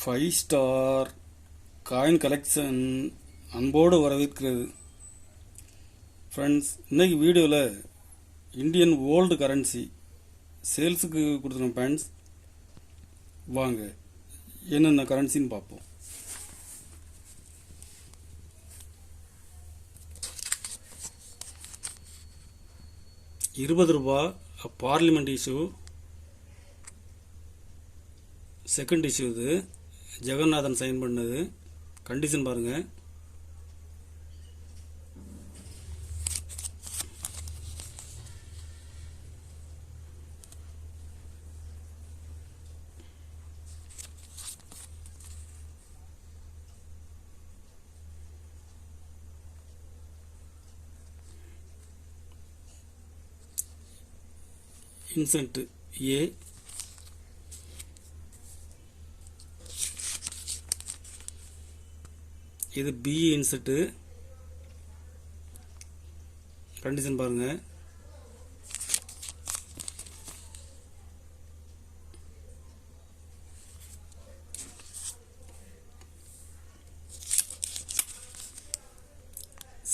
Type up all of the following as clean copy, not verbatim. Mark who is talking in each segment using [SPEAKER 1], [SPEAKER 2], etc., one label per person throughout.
[SPEAKER 1] Five star coin collection அன்போடு வரவேற்கிறது. Friends, இன்னைக்கு வீடியோவில் இந்தியன் ஓல்டு கரன்சி சேல்ஸுக்கு கொடுத்துருக்கோம். ஃப்ரெண்ட்ஸ், வாங்க என்னென்ன கரன்சின்னு பார்ப்போம். ₹20 பார்லிமெண்ட் இஷ்யூ, செகண்ட் இஷ்யூ. இது ஜெகநாதன் சைன் பண்ணது. கண்டிஷன் பாருங்க. இன்சென்ட் ஏ, இது பி இன்செட்டு. கண்டிஷன் பாருங்க.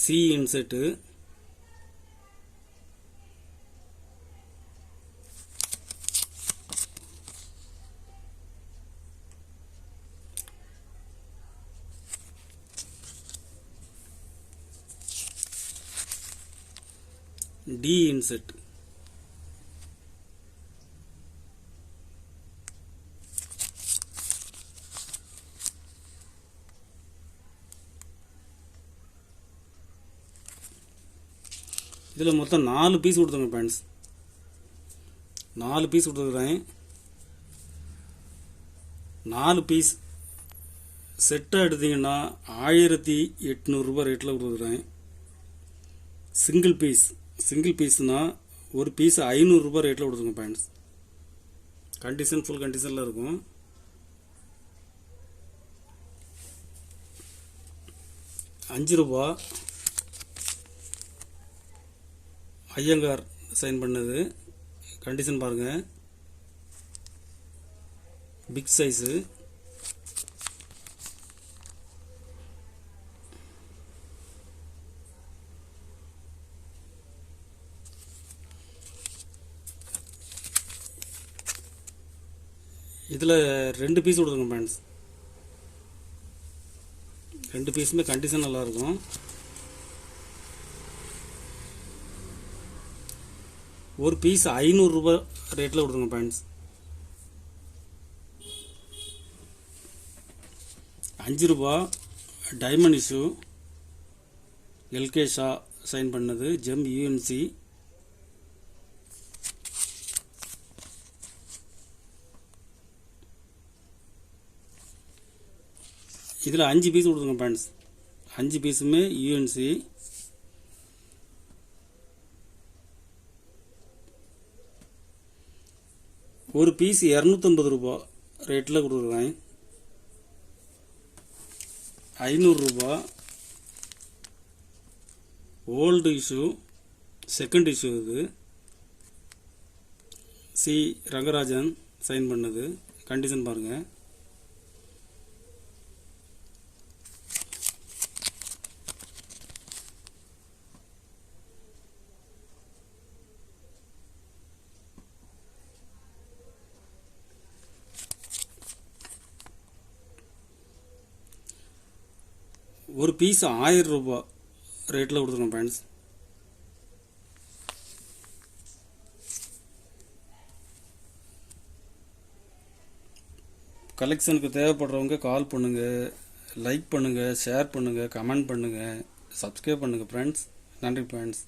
[SPEAKER 1] C inset, D inset. இதில் மொத்தம் 4 பீஸ் கொடுத்துருங்க ஃப்ரெண்ட்ஸ். 4 பீஸ் கொடுத்துருக்குறேன். 4 பீஸ் செட்டாக எடுத்தீங்கன்னா ₹1800 ரேட்டில் கொடுத்துருக்குறேன். சிங்கிள் பீஸ்னால் ஒரு பீஸ் ₹500 ரேட்டில் கொடுத்துருங்க ஃப்ரெண்ட்ஸ். கண்டிஷன் ஃபுல் கண்டிஷனில் இருக்கும். ₹5 ஐயங்கார் சைன் பண்ணது. கண்டிஷன் பாருங்க. Big size. இதில் 2 பீஸ் கொடுத்துருங்க ஃப்ரெண்ட்ஸ். 2 பீஸுமே கண்டிஷன் நல்லாயிருக்கும். ஒரு பீஸ் ₹500 ரேட்டில் கொடுத்துருங்க friends. ₹5 diamond issue, L K Jha sign பண்ணது. Gem UNC. இதில் 5 பீஸ் கொடுத்துருங்க ஃப்ரெண்ட்ஸ். 5 பீஸுமே யூஎன்சி. ஒரு பீஸ் ₹250 ரேட்டில் கொடுத்துருக்கேன். ₹500 ஓல்டு இஷ்யூ, செகண்ட் இஷ்யூ. இது சி ரங்கராஜன் சைன் பண்ணது. கண்டிஷன் பாருங்கள். ஒரு பீஸ் ₹1000 ரேட்டில் கொடுத்துருக்கோம் ஃப்ரெண்ட்ஸ். கலெக்ஷனுக்கு தேவைப்படுறவங்க கால் பண்ணுங்கள், லைக் பண்ணுங்கள், ஷேர் பண்ணுங்கள், கமெண்ட் பண்ணுங்கள், சப்ஸ்கிரைப் பண்ணுங்கள் ஃப்ரெண்ட்ஸ். நன்றி ஃப்ரெண்ட்ஸ்.